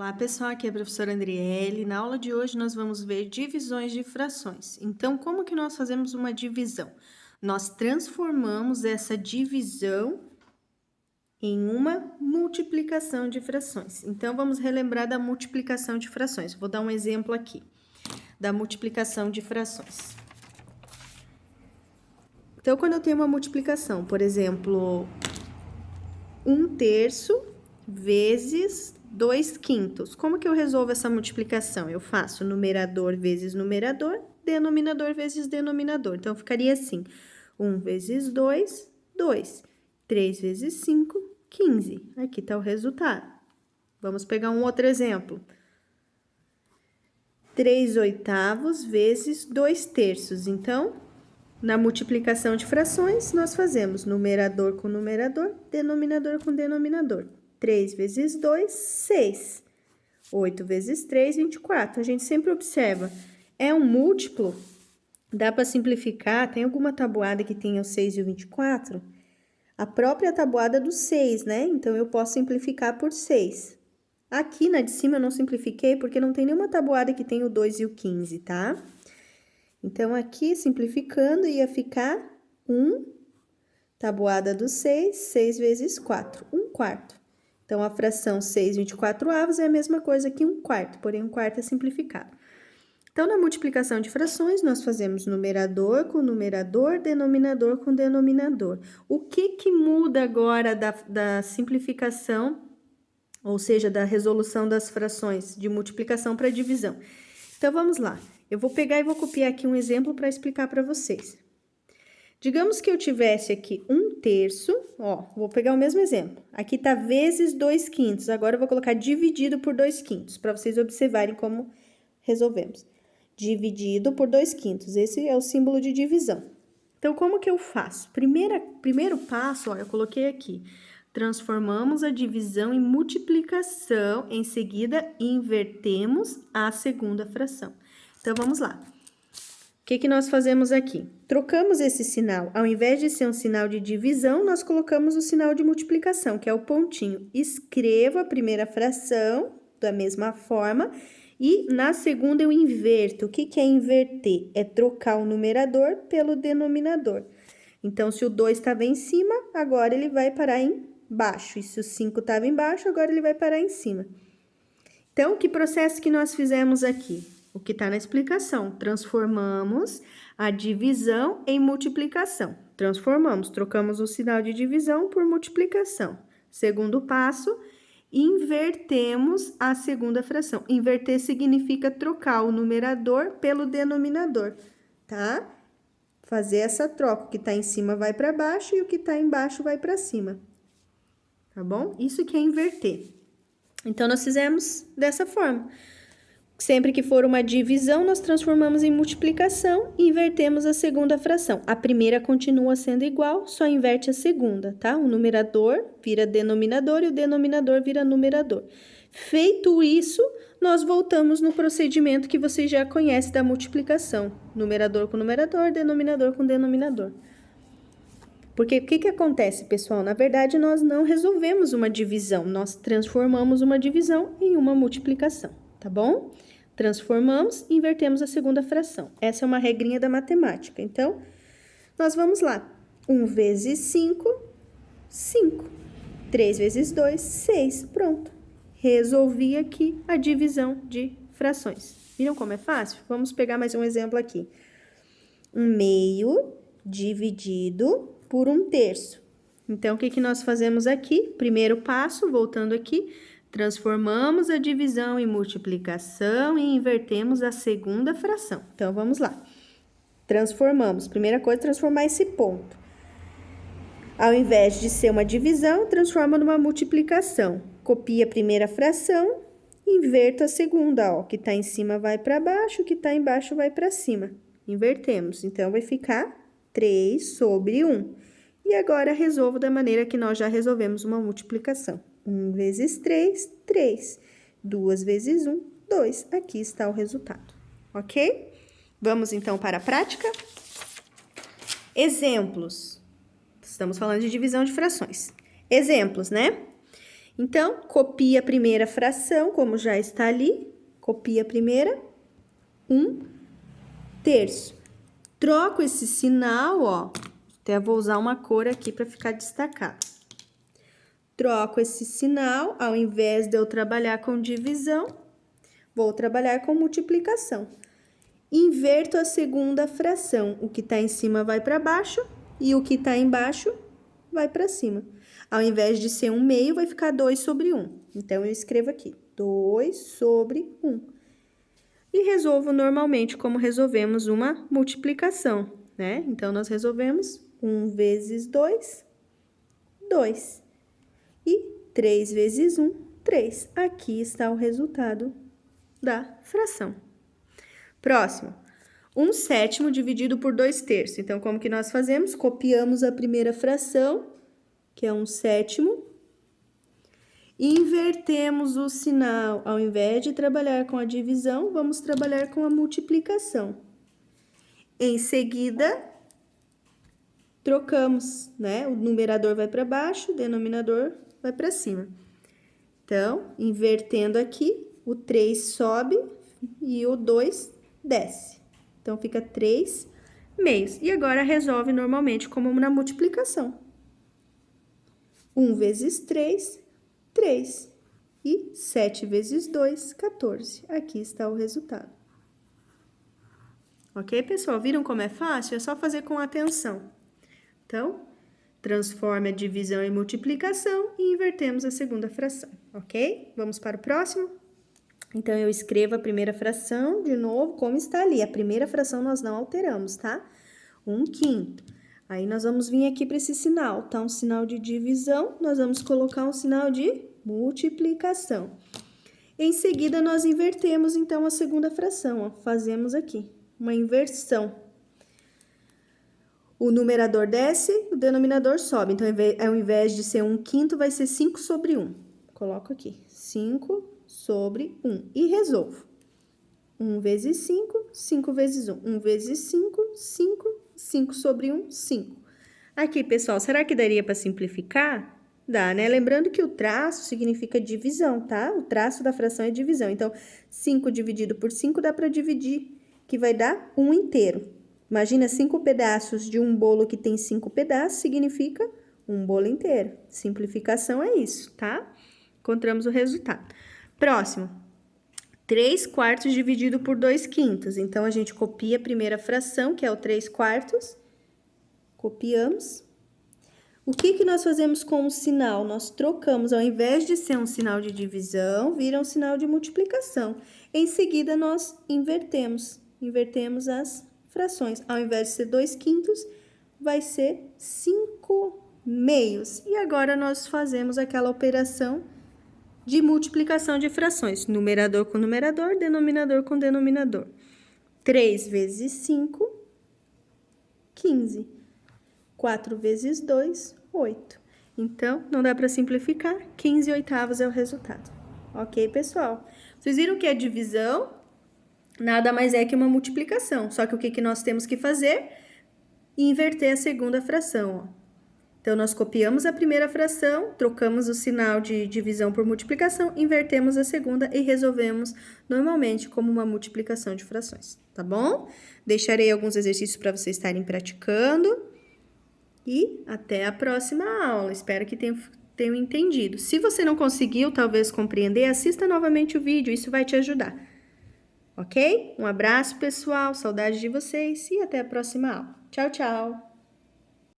Olá pessoal, aqui é a professora Andriele. Na aula de hoje nós vamos ver divisões de frações. Então, como que nós fazemos uma divisão? Nós transformamos essa divisão em uma multiplicação de frações. Então, vamos relembrar da multiplicação de frações. Vou dar um exemplo aqui da multiplicação de frações. Então, quando eu tenho uma multiplicação, por exemplo, 1/3 vezes 2/5. Como que eu resolvo essa multiplicação? Eu faço numerador vezes numerador, denominador vezes denominador. Então, ficaria assim, 1 vezes 2, 2. 3 vezes 5, 15. Aqui está o resultado. Vamos pegar um outro exemplo. 3/8 vezes 2/3. Então, na multiplicação de frações, nós fazemos numerador com numerador, denominador com denominador. 3 vezes 2, 6. 8 vezes 3, 24. A gente sempre observa, é um múltiplo, dá para simplificar, tem alguma tabuada que tenha o 6 e o 24? A própria tabuada do 6, né? Então, eu posso simplificar por 6. Aqui na de cima eu não simplifiquei, porque não tem nenhuma tabuada que tenha o 2 e o 15, tá? Então, aqui, simplificando, ia ficar 1, tabuada do 6, 6 vezes 4, 1/4. Então, a fração 6/24 é a mesma coisa que 1/4, porém 1/4 é simplificado. Então, na multiplicação de frações, nós fazemos numerador com numerador, denominador com denominador. O que muda agora da simplificação, ou seja, da resolução das frações de multiplicação para divisão? Então, vamos lá. Eu vou pegar e vou copiar aqui um exemplo para explicar para vocês. Digamos que eu tivesse aqui 1/3, ó, vou pegar o mesmo exemplo. Aqui tá vezes 2/5, agora eu vou colocar dividido por 2/5, para vocês observarem como resolvemos. Dividido por 2/5, esse é o símbolo de divisão. Então, como que eu faço? Primeiro passo, ó, eu coloquei aqui. Transformamos a divisão em multiplicação, em seguida invertemos a segunda fração. Então, vamos lá. O que nós fazemos aqui? Trocamos esse sinal. Ao invés de ser um sinal de divisão, nós colocamos o sinal de multiplicação, que é o pontinho. Escrevo a primeira fração da mesma forma e na segunda eu inverto. O que é inverter? É trocar o numerador pelo denominador. Então, se o 2 estava em cima, agora ele vai parar embaixo. E se o 5 estava embaixo, agora ele vai parar em cima. Então, que processo que nós fizemos aqui? O que está na explicação. Transformamos a divisão em multiplicação. Transformamos, trocamos o sinal de divisão por multiplicação. Segundo passo, invertemos a segunda fração. Inverter significa trocar o numerador pelo denominador, tá? Fazer essa troca. O que está em cima vai para baixo e o que está embaixo vai para cima. Tá bom? Isso que é inverter. Então, nós fizemos dessa forma. Sempre que for uma divisão, nós transformamos em multiplicação e invertemos a segunda fração. A primeira continua sendo igual, só inverte a segunda, tá? O numerador vira denominador e o denominador vira numerador. Feito isso, nós voltamos no procedimento que vocês já conhecem da multiplicação. Numerador com numerador, denominador com denominador. Porque o que acontece, pessoal? Na verdade, nós não resolvemos uma divisão, nós transformamos uma divisão em uma multiplicação, tá bom? Transformamos e invertemos a segunda fração. Essa é uma regrinha da matemática. Então, nós vamos lá. 1 vezes 5, 5. 3 vezes 2, 6. Pronto. Resolvi aqui a divisão de frações. Viram como é fácil? Vamos pegar mais um exemplo aqui. 1/2 dividido por 1/3. Então, o que nós fazemos aqui? Primeiro passo, voltando aqui, transformamos a divisão em multiplicação e invertemos a segunda fração. Então, vamos lá. Transformamos. Primeira coisa, transformar esse ponto. Ao invés de ser uma divisão, transforma numa multiplicação. Copia a primeira fração, inverto a segunda. Ó, o que está em cima vai para baixo, o que está embaixo vai para cima. Invertemos. Então, vai ficar 3 sobre 1. E agora, resolvo da maneira que nós já resolvemos uma multiplicação. 1 vezes 3, 3. 2 vezes 1, 2. Aqui está o resultado, ok? Vamos, então, para a prática. Exemplos. Estamos falando de divisão de frações. Exemplos, né? Então, copia a primeira fração, como já está ali. Copia a primeira, 1/3. Troco esse sinal, ó. Até vou usar uma cor aqui para ficar destacado. Troco esse sinal, ao invés de eu trabalhar com divisão, vou trabalhar com multiplicação. Inverto a segunda fração. O que está em cima vai para baixo e o que está embaixo vai para cima. Ao invés de ser 1/2, vai ficar 2/1. Então, eu escrevo aqui, 2/1. E resolvo normalmente como resolvemos uma multiplicação, né? Então, nós resolvemos 1 vezes 2, 2. E 3 vezes 1, 3. Aqui está o resultado da fração. Próximo, 1/7 dividido por 2/3. Então, como que nós fazemos? Copiamos a primeira fração, que é 1/7, e invertemos o sinal. Ao invés de trabalhar com a divisão, vamos trabalhar com a multiplicação. Em seguida, trocamos, né? O numerador vai para baixo, o denominador vai para cima. Então, invertendo aqui, o 3 sobe e o 2 desce. Então, fica 3/2. E agora, resolve normalmente como na multiplicação. 1 vezes 3, 3. E 7 vezes 2, 14. Aqui está o resultado. Ok, pessoal? Viram como é fácil? É só fazer com atenção. Então, transforme a divisão em multiplicação e invertemos a segunda fração, ok? Vamos para o próximo? Então, eu escrevo a primeira fração de novo, como está ali. A primeira fração nós não alteramos, tá? 1/5. Aí, nós vamos vir aqui para esse sinal, tá? Um sinal de divisão, nós vamos colocar um sinal de multiplicação. Em seguida, nós invertemos, então, a segunda fração, ó. Fazemos aqui uma inversão. O numerador desce, o denominador sobe. Então, ao invés de ser 1/5, vai ser 5/1. Coloco aqui, 5/1. E resolvo. 1 vezes 5, 5 vezes 1. 1 vezes 5, 5. 5/1, 5. Aqui, pessoal, será que daria para simplificar? Dá, né? Lembrando que o traço significa divisão, tá? O traço da fração é divisão. Então, 5 dividido por 5 dá para dividir, que vai dar 1 inteiro. Imagina 5 pedaços de um bolo que tem 5 pedaços, significa um bolo inteiro. Simplificação é isso, tá? Encontramos o resultado. Próximo, 3/4 dividido por 2/5. Então, a gente copia a primeira fração, que é o 3/4. Copiamos. O que nós fazemos com o sinal? Nós trocamos, ao invés de ser um sinal de divisão, vira um sinal de multiplicação. Em seguida, nós invertemos. Invertemos as frações. Ao invés de ser 2/5, vai ser 5/2. E agora, nós fazemos aquela operação de multiplicação de frações. Numerador com numerador, denominador com denominador. 3 vezes 5, 15. 4 vezes 2, 8. Então, não dá para simplificar, 15/8 é o resultado. Ok, pessoal? Vocês viram que a divisão nada mais é que uma multiplicação. Só que o que nós temos que fazer? Inverter a segunda fração, ó. Então, nós copiamos a primeira fração, trocamos o sinal de divisão por multiplicação, invertemos a segunda e resolvemos normalmente como uma multiplicação de frações, tá bom? Deixarei alguns exercícios para vocês estarem praticando. E até a próxima aula. Espero que tenham entendido. Se você não conseguiu, talvez, compreender, assista novamente o vídeo. Isso vai te ajudar. Ok? Um abraço, pessoal. Saudades de vocês. E até a próxima aula. Tchau, tchau.